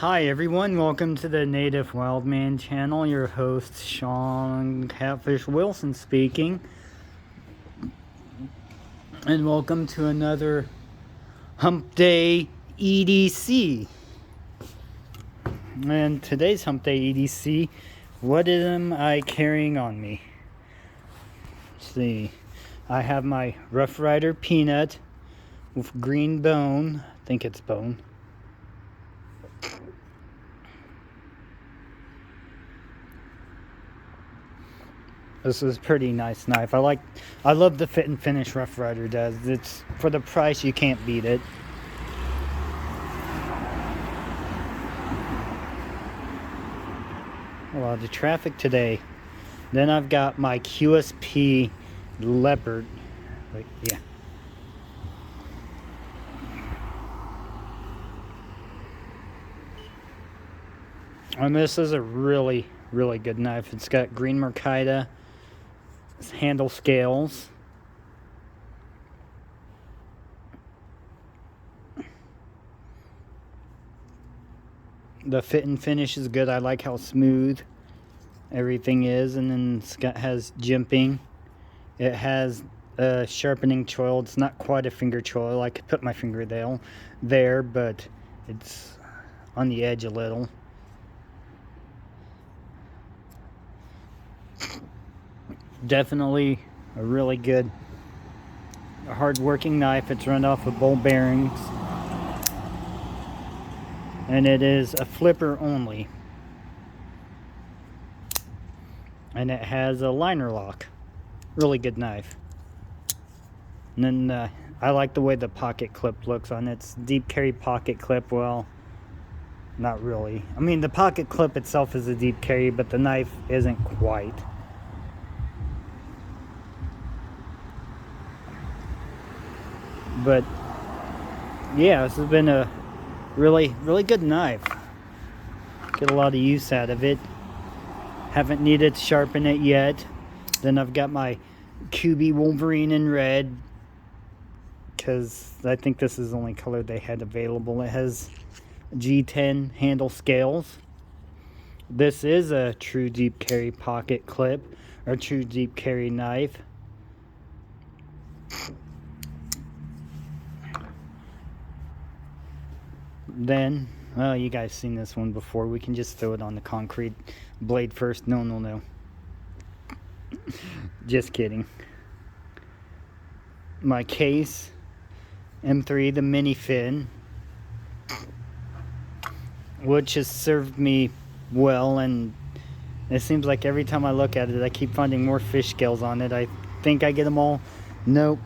Hi everyone, welcome to the Native Wildman channel. Your host Sean Catfish Wilson speaking. And welcome to another Humpday EDC. And today's Humpday EDC, what am I carrying on me? Let's see. I have my Rough Rider Peanut with green bone. I think it's bone. This is a pretty nice knife. I love the fit and finish Rough Rider does. It's for the price, you can't beat it. A lot of traffic today. Then I've got my QSP Leopard. Yeah. And this is a really good knife. It's got green mercita handle scales. The fit and finish is good. I like how smooth everything is. And then has jimping. It has a sharpening choil. It's not quite a finger choil. I could put my finger there, but it's on the edge a little. Definitely a really good, hard-working knife. It's run off of ball bearings, and it is a flipper only, and it has a liner lock. Really good knife. And then I like the way the pocket clip looks on its deep carry pocket clip. Well, not really. I mean, the pocket clip itself is a deep carry, but the knife isn't quite. But yeah, this has been a really good knife. Get a lot of use out of it. Haven't needed to sharpen it yet. Then I've got my QB Wolverine in red, because I think this is the only color they had available. It has G10 handle scales. This is a true deep carry pocket clip, or true deep carry knife. Then, well, you guys seen this one before. We can just throw it on the concrete blade first. No. Just kidding. My case, M3, the mini fin, which has served me well, and it seems like every time I look at it, I keep finding more fish scales on it. I think I get them all. Nope.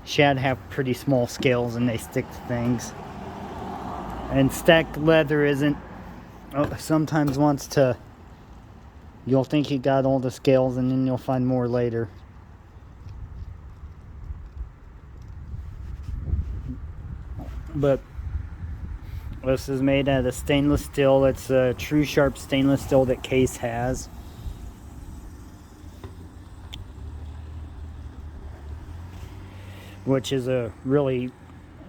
Shad have pretty small scales and they stick to things. And stacked leather isn't, sometimes wants to, you'll think you got all the scales and then you'll find more later. But this is made out of stainless steel. It's a true sharp stainless steel that Case has. Which is a really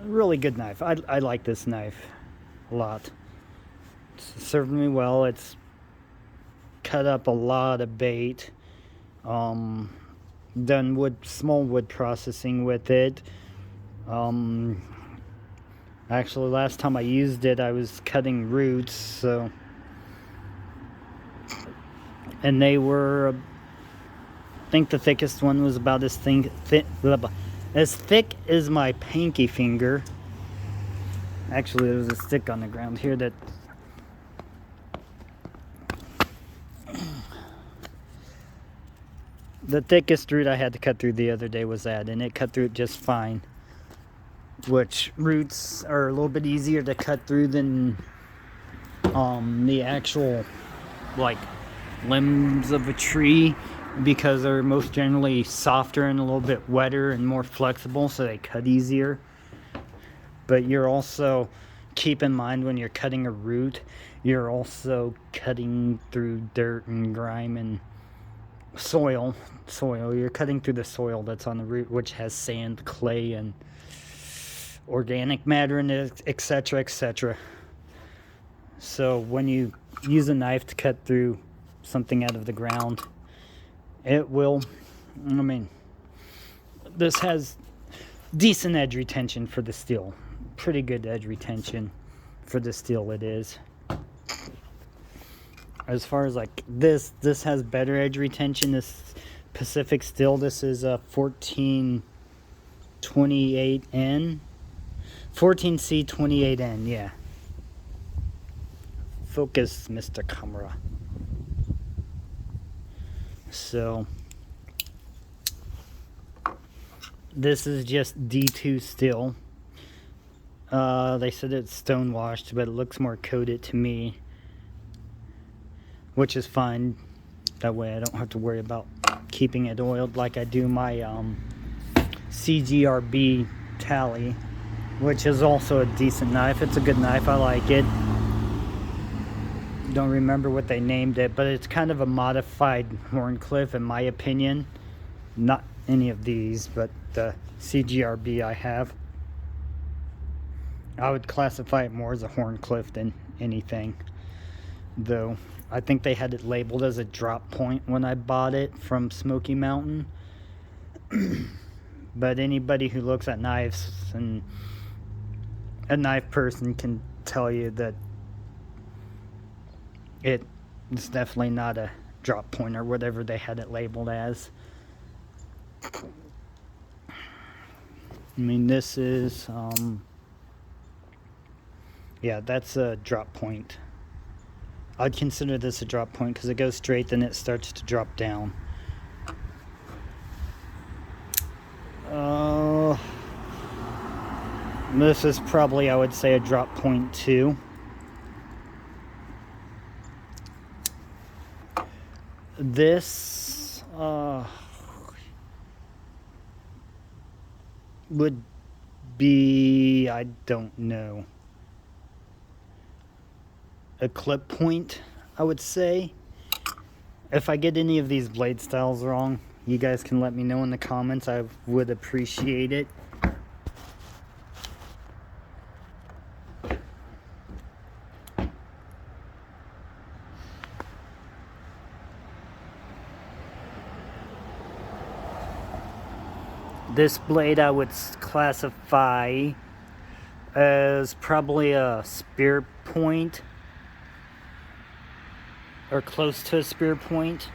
good knife. I like this knife a lot. It's served me well. It's cut up a lot of bait. Done small wood processing with it. Actually, last time I used it, I was cutting roots, so, and they were, I think the thickest one was about as thick as my pinky finger. Actually, there was a stick on the ground here that the thickest root I had to cut through the other day was that, and it cut through it just fine. Which roots are a little bit easier to cut through than the actual like limbs of a tree, because they're most generally softer and a little bit wetter and more flexible, so they cut easier. But you're also, keep in mind when you're cutting a root, you're also cutting through dirt and grime and soil. You're cutting through the soil that's on the root, which has sand, clay, and organic matter in it, etc. So when you use a knife to cut through something out of the ground, it will, I mean, this has decent edge retention for the steel. Pretty good edge retention for the steel it is. As far as like this has better edge retention. This Pacific steel, this is a 1428N. 14C28N, yeah. Focus, Mr. Camera. So this is just D2 steel. They said it's stone washed, but it looks more coated to me, which is fine. That way I don't have to worry about keeping it oiled like I do my CGRB Tally, which is also a decent knife. It's a good knife, I like it. Don't remember what they named it, but it's kind of a modified Horncliffe in my opinion. Not any of these, but the CGRB I have. I would classify it more as a Horncliffe than anything, though I think they had it labeled as a drop point when I bought it from Smoky Mountain. But anybody who looks at knives and a knife person can tell you that it's definitely not a drop point or whatever they had it labeled as. I mean, this is yeah, that's a drop point. I'd consider this a drop point because it goes straight, then it starts to drop down. This is probably, I would say, a drop point too. This would be, I don't know, a clip point, I would say. If I get any of these blade styles wrong, you guys can let me know in the comments. I would appreciate it. This blade I would classify as probably a spear point, or close to a spear point.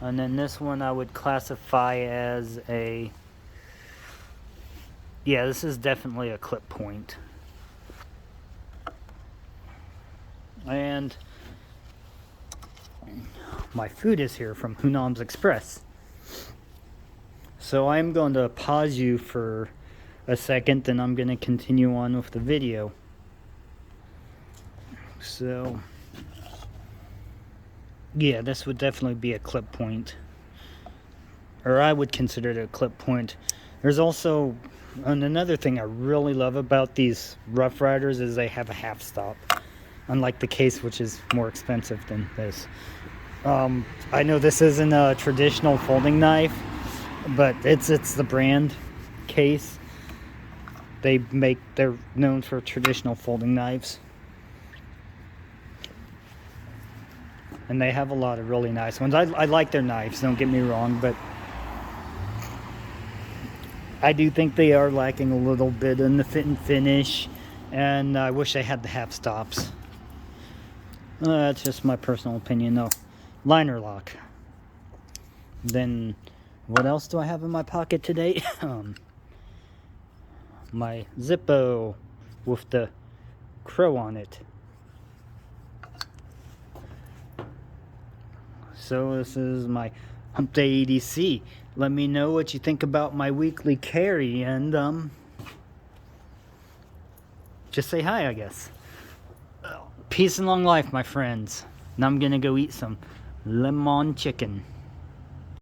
And then this one I would classify as a, yeah, this is definitely a clip point. And my food is here from Hunam's Express. So I'm going to pause you for a second, then I'm going to continue on with the video. So yeah, this would definitely be a clip point, or I would consider it a clip point. There's also, and another thing I really love about these Rough Riders is they have a half stop, unlike the case, which is more expensive than this. I know this isn't a traditional folding knife, but it's the brand case. They're known for traditional folding knives. And they have a lot of really nice ones. I like their knives, don't get me wrong, but I do think they are lacking a little bit in the fit and finish, and I wish they had the half stops. That's just my personal opinion, though. Liner lock. Then, what else do I have in my pocket today? My Zippo with the crow on it. So this is my Humpday EDC. Let me know what you think about my weekly carry, and just say hi, I guess. Peace and long life, my friends. Now I'm gonna go eat some lemon chicken.